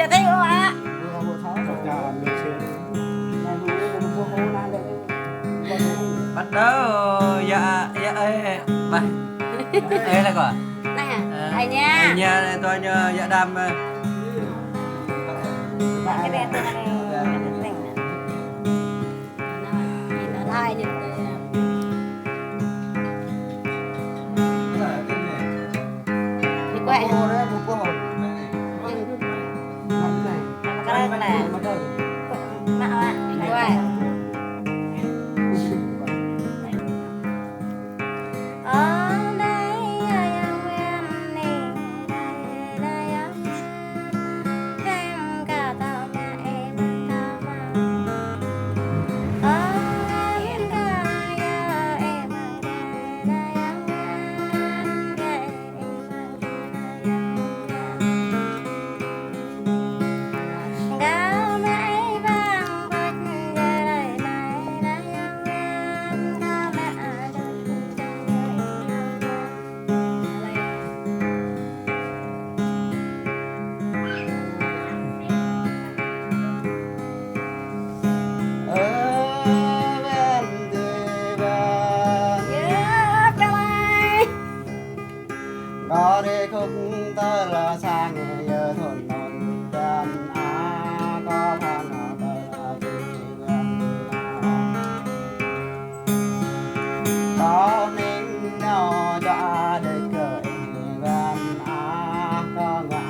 giờ thấy không ạ? Bắt đầu dạ dạ ơi mày ê là quả Này à? Đây nha. anh nha này tôi nhờ dạ đam Cái đèn này rình. Nhìn nó lai nhìn đi quay. Cái này là mạo ạ, đi quay. có đi khúc tơ là sang giờ thôn nôn đàn có phan tơ là có nên nó cho để cười gần có ngã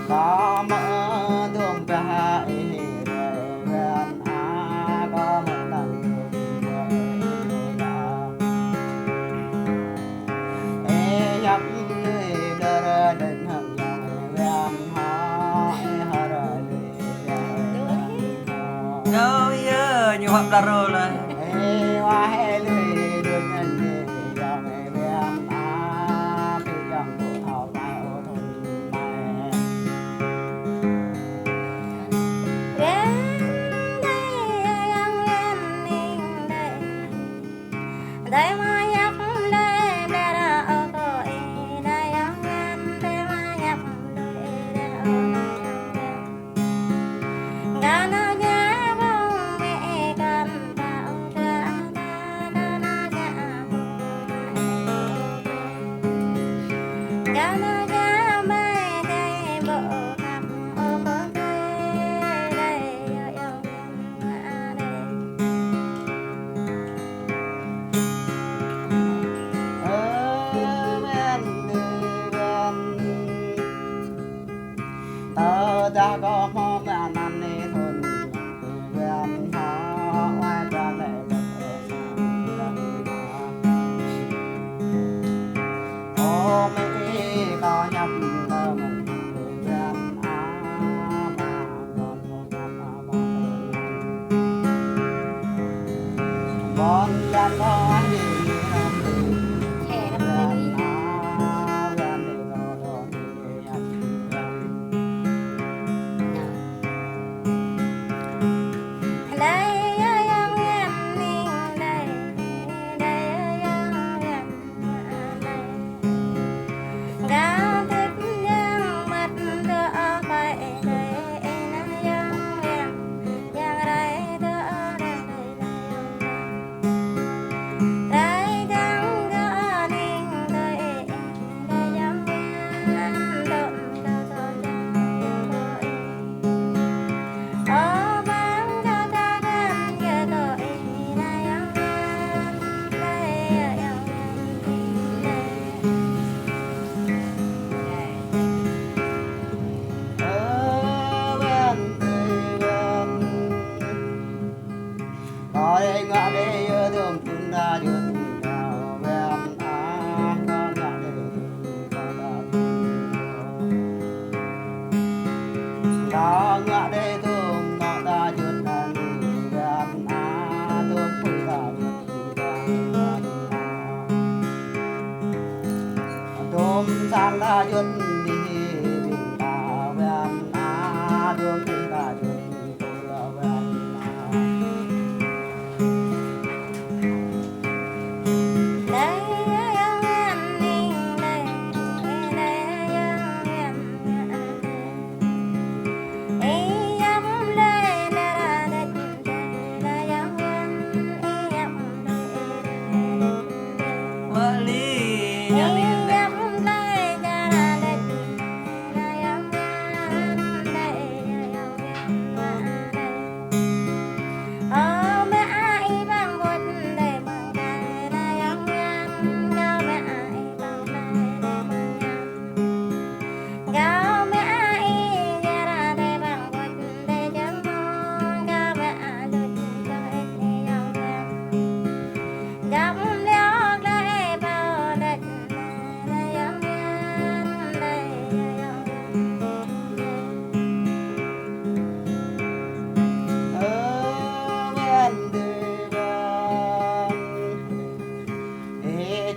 nó có mơ thương về gần có một lần nhắm đơ định hằng gần họ rồi đâu nhớ như hoặc là rồi là hoa hay lười được nhận gì giờ ngày bên thì chẳng của thảo mai ô thôn đây mà nhấp đây đây là ô tô đây ông em đây mà nhấp đây đây nó nhá bông mẹ con bảo ta nó nhá nó nhá mẹ đây bộ cặp ô tô đây đây ông em đây ta có mong là năm nay thôn gần họ ai ra lại ô mấy có sang ta duyên đi bình ta quen đường đi ta duyên tôi quen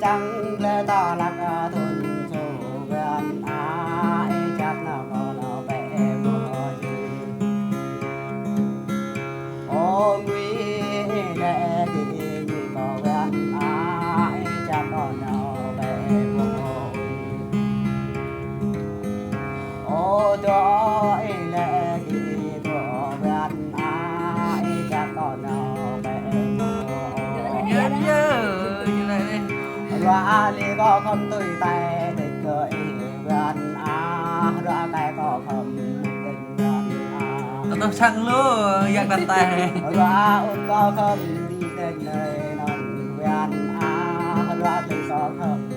chẳng lẽ ta lạc thuần số gần ai chắc nào còn vẽ của gì ô nguy lẽ thì như có gần ai chắc còn nào vẽ của ô đó lẽ thì có gần ai chắc còn nào vẽ loa li có không tươi tay để cười gần loa tay có không tình gần tôi sang luôn giặc đặt tay loa út có không đi tình nơi non gần loa tươi có không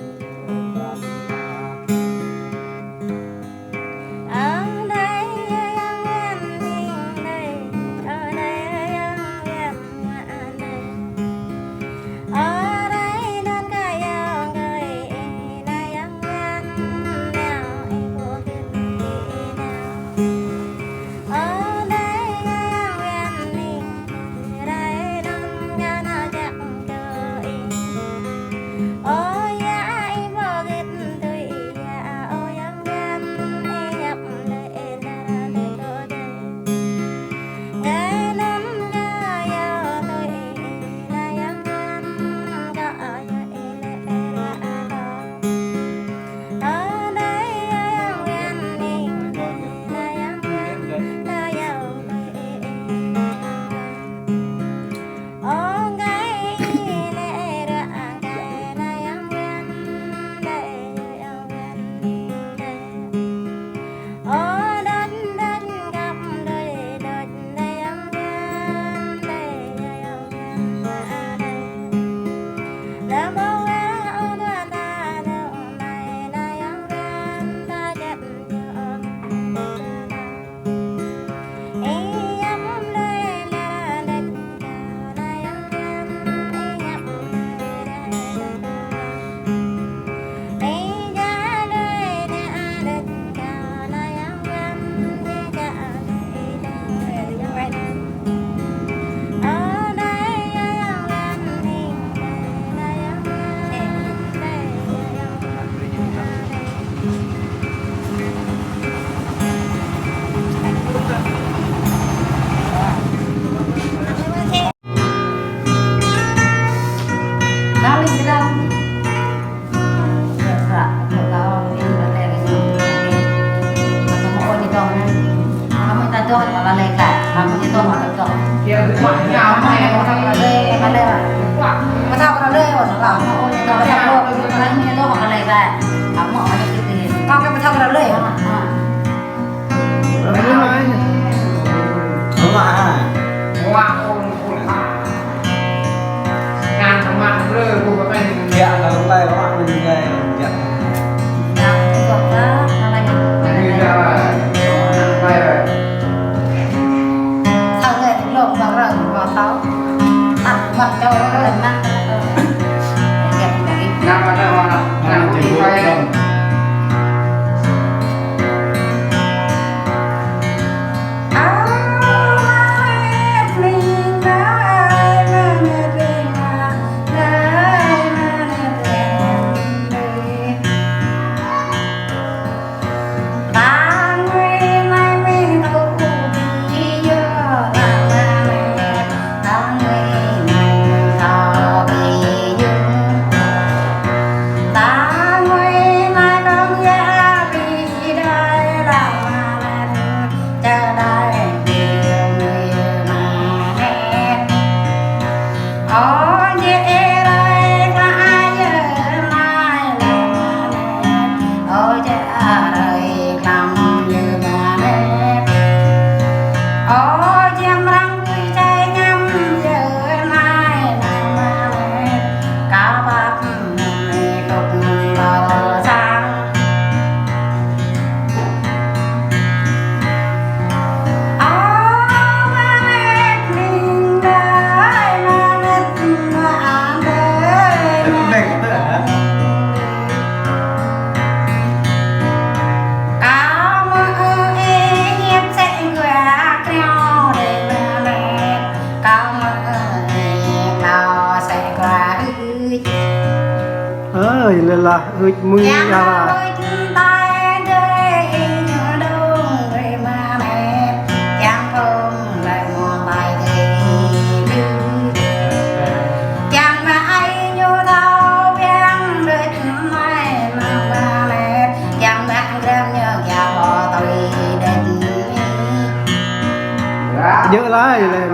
hụt mưa Chẳng ra hụt tay đời như đông người mà mẹ chẳng không lại mòn tay thì đưa chẳng ai như thao biang đứt mai mà mẹ chẳng bạn đem nhớ giàu tôi định dữ lắm vậy này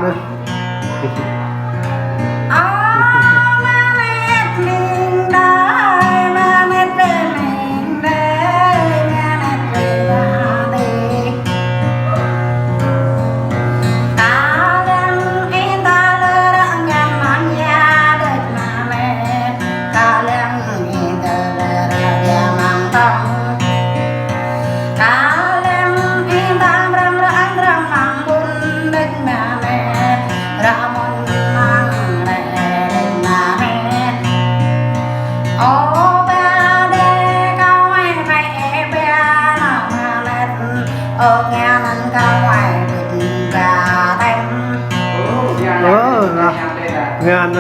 ngàn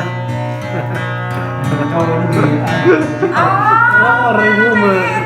review mà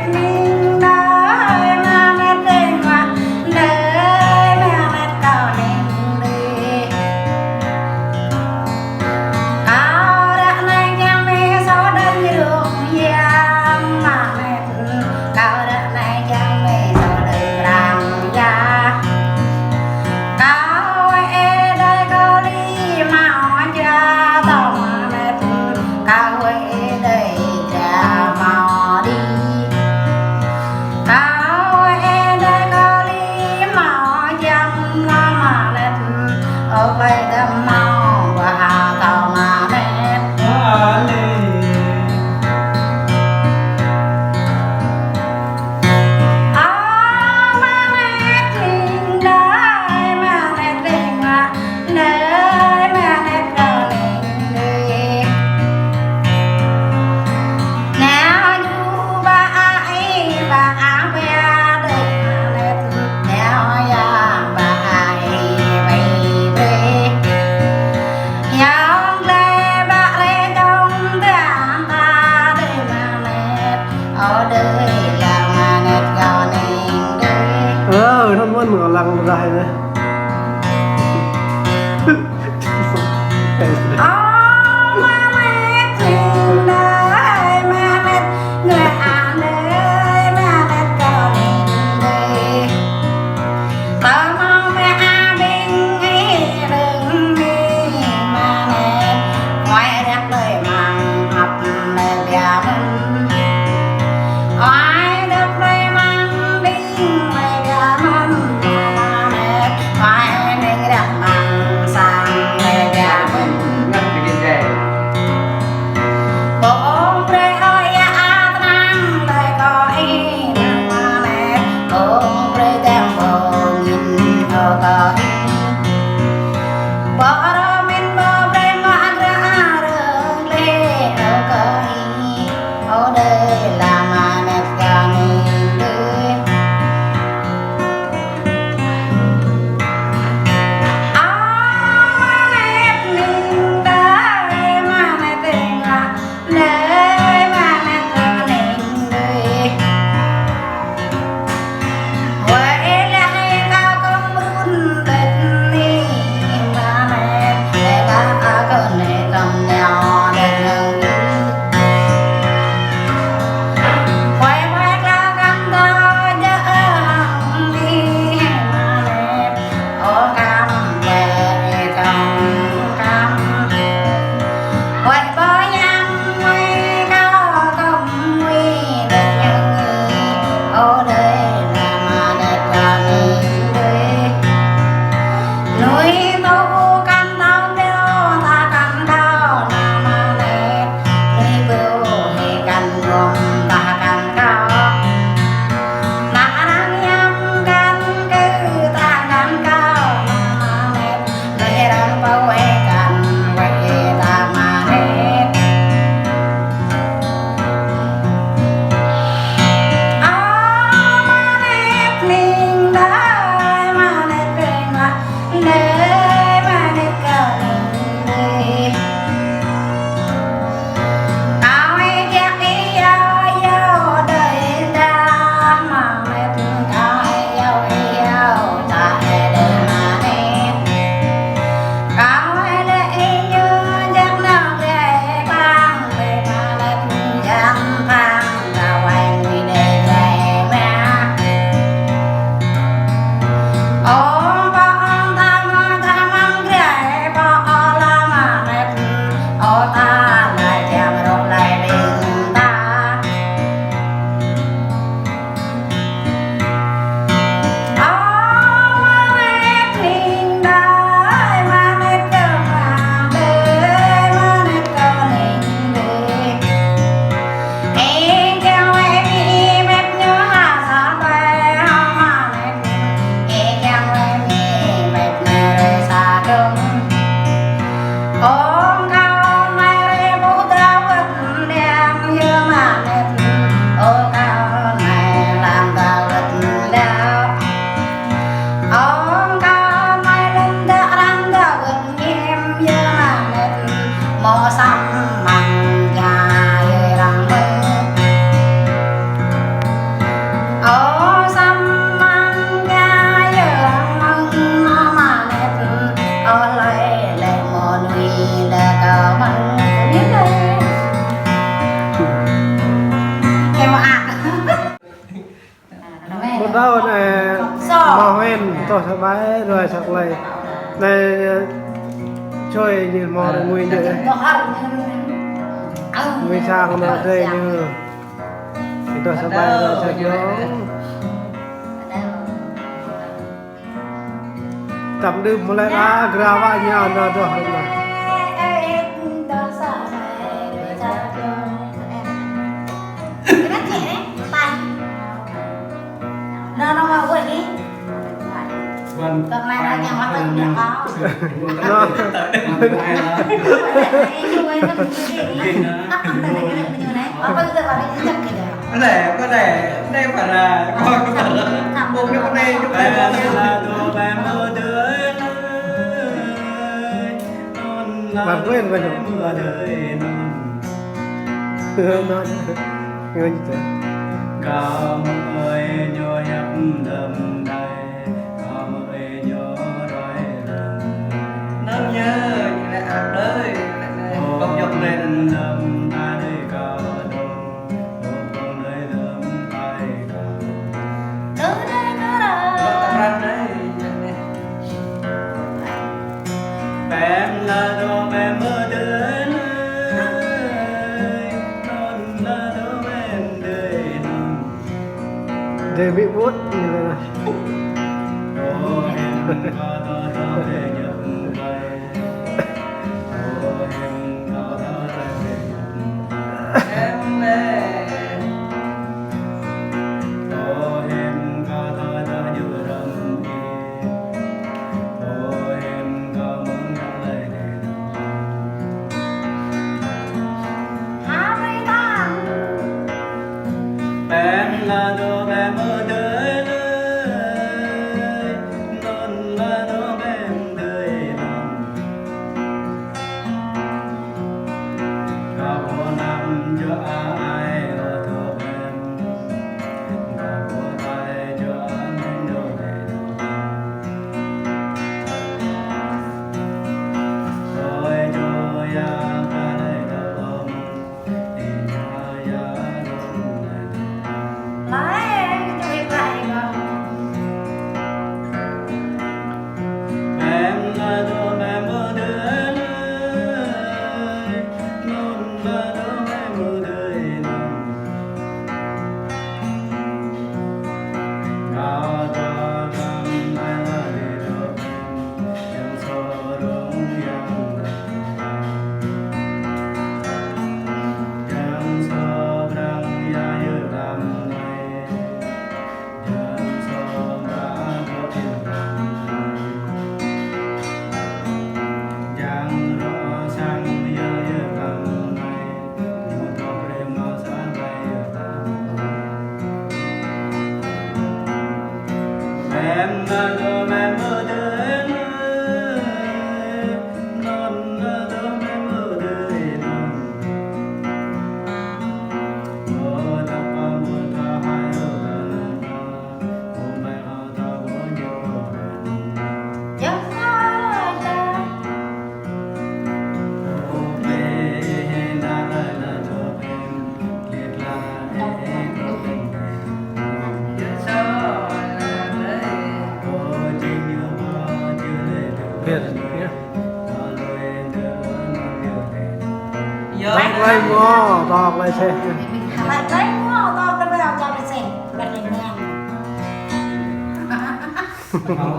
thân vẫn mở lăng dài này đâu này màu hen tôi sẽ bái rồi sạc lại này chơi nhìn màu này nguyên vậy nguyên sang nó đây như thì tôi sẽ bái rồi sạc giống tập đi một lại grava nhau nó rồi mà nó mà quên đi Vâng. còn lại là nhà mắt từng nhà có nó có thể đây phải là con cái này chúng ta là đồ bé mơ đời bạn quên vào mơ nhung đời nó người như thế cảm ơi nhớ nhấp đầm đây cảm ơi nhớ rồi nó nhớ như là ạc đời con dọc lên đầm ta đây cao đông con đây đầm tay cao ra đấy em là đồ bé mơ đời non là đồ em đời để bị bút như thế này ô em có đó để nhận về ô em có đó để nhận em nè ô em có đó như rầm đi ô em có muốn nhắn lời để em là đồ bé mơ đời non là đồ bé em đời non cả bộ năm cho ai ở thơ em cả bộ tay cho anh đồ để rồi cho ya cả đời đâu thì ya đông này em là đồ bé mơ đời non là đồ bé mơ đời non cao to cam ai là để đồ em so đúng em so răng ya yêu làm này em so đã có tiền chẳng rõ sang giờ làm này nhưng có đêm nó sáng bay em là đồ em mơ đời non là đồ em mơ đời non mơ ta qua mơ ta hai ở gần mơ mẹ ở ta có nhiều ok na là đồ em liệt là em sao là đấy có chính như bao chưa lệ Việt được nhé có lối đưa nó điều để giờ quay ngó đọc lại xem lại lấy mua to cái bây giờ cho mình xem bật lên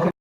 nha